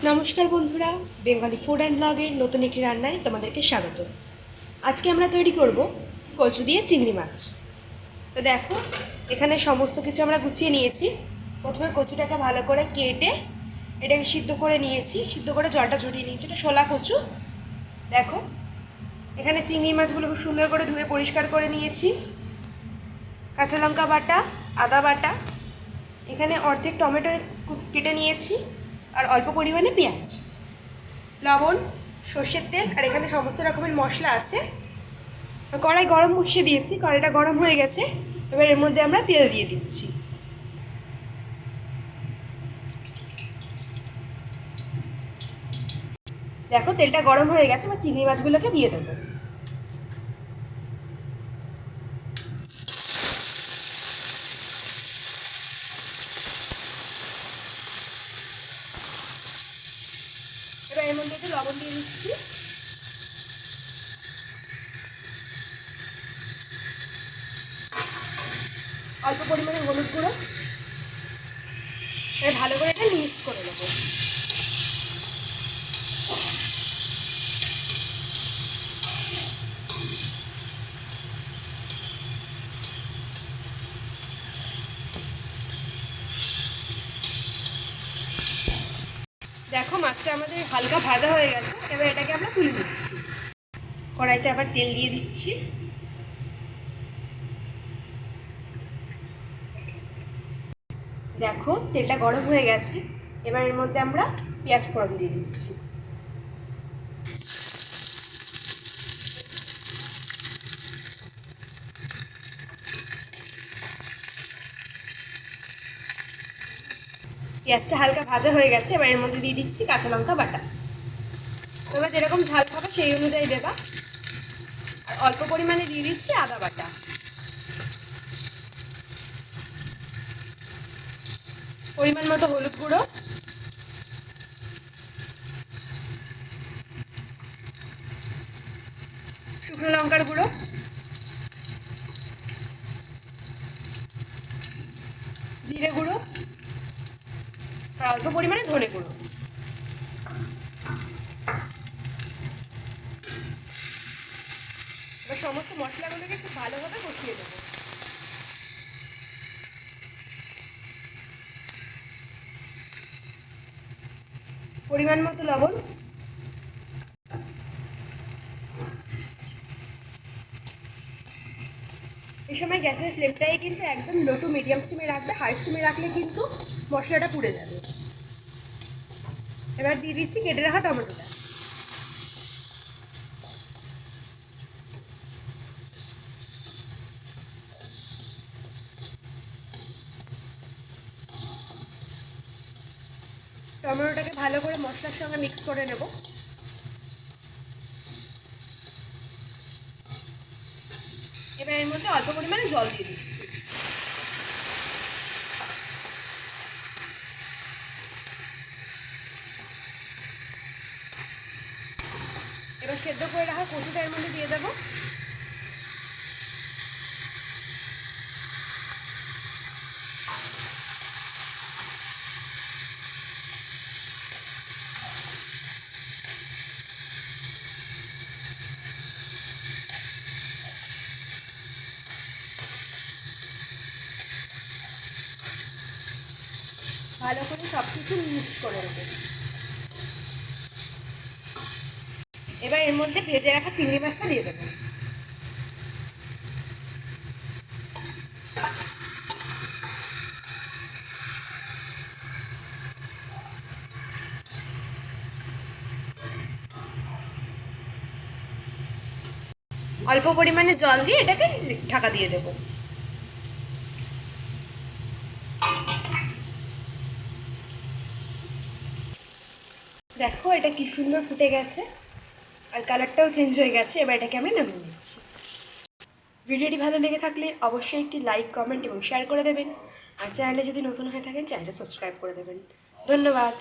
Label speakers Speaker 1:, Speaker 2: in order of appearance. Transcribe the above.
Speaker 1: নমস্কার বন্ধুরা, Bengali food and ব্লগের নতুন একটি রান্নায় তোমাদেরকে স্বাগত। আজকে আমরা তৈরি করব কচু দিয়ে চিংড়ি মাছ। তো দেখো, এখানে সমস্ত কিছু আমরা গুছিয়ে নিয়েছি। প্রথমে কচুটাকে ভালো করে কেটে এটাকে সিদ্ধ করে নিয়েছি, সিদ্ধ করে জলটা ঝরিয়ে নিয়েছি। এটা শোলা কচু। দেখো, এখানে চিংড়ি মাছগুলো খুব সুন্দর করে ধুয়ে পরিষ্কার করে নিয়েছি। কাঁচা লঙ্কা বাটা, আদা বাটা, এখানে অর্ধেক টমেটো কেটে নিয়েছি, আর অল্প পরিমাণে পেঁয়াজ, লবণ, সর্ষের তেল, আর এখানে সমস্ত রকমের মশলা আছে। কড়াই গরম বসিয়ে দিয়েছি, কড়াইটা গরম হয়ে গেছে। এবার এর মধ্যে আমরা তেল দিয়ে দিচ্ছি। দেখো, তেলটা গরম হয়ে গেছে। এবার চিংড়ি মাছগুলোকে দিয়ে দেবো। এবার এর মধ্যে একটু লবণ দিয়ে দিচ্ছি, অল্প পরিমাণে হলুদ গুঁড়ো। এবার ভালো করে এটা মিক্স করে নেবো। দেখো, মাছটা আমাদের হালকা ভাজা হয়ে গেছে। এবার এটাকে আমরা তুলে দিচ্ছি। কড়াইতে আবার তেল দিয়ে দিচ্ছি। দেখো, তেলটা গরম হয়ে গেছে। এবার এর মধ্যে আমরা পেঁয়াজ ফোড়ন দিয়ে দিচ্ছি। পেঁয়াজটা হালকা ভাজা হয়ে গেছে। এবার এর মধ্যে দিয়ে দিচ্ছি কাঁচা লঙ্কা বাটা। এবার যেরকম ঝাল খাবে সেই অনুযায়ী দেবা। আর অল্প পরিমাণে দিয়ে দিচ্ছি আদা বাটা, পরিমাণ মতো হলুদ গুঁড়ো, শুকনো লঙ্কার গুঁড়ো, জিরে গুঁড়ো, আর অল্প পরিমাণে ধনে গুঁড়ো। এবার সমস্ত মশলাগুলোকে খুব ভালোভাবে কষিয়ে দেবো। পরিমাণ মতো লবণ। এই সময় গ্যাসের ফ্লেমটাই কিন্তু একদম লো টু মিডিয়াম স্টিমে রাখবে। হাই স্টিমে রাখলে কিন্তু মশলাটা পুড়ে যাবে। এবার দিয়ে দিচ্ছি কেটে রাখা টমেটোটা। টমেটোটাকে ভালো করে মশলার সঙ্গে মিক্স করে নেব। এবার এর মধ্যে অল্প পরিমাণে জল দিয়ে দিচ্ছি। এবার সেদ্ধ করে রাখা কচুটা এর মধ্যে দিয়ে দেবো। ভালো করে সব কিছু মিক্স করে নেব। এবার এর মধ্যে ভেজে রাখা চিংড়ি মাছটা দিয়ে দেবো। অল্প পরিমাণে জল দিয়ে এটাকে ঢাকা দিয়ে দেবো। দেখো, এটা কি সুন্দর ফুটে গেছে, আর কালারটাও চেঞ্জ হয়ে গেছে। এবার এটাকে আমি নামিয়ে নিচ্ছি। ভিডিওটি ভালো লেগে থাকলে অবশ্যই একটি লাইক, কমেন্ট এবং শেয়ার করে দেবেন। আর চ্যানেলে যদি নতুন হয়ে থাকেন চ্যানেলটা সাবস্ক্রাইব করে দেবেন। ধন্যবাদ।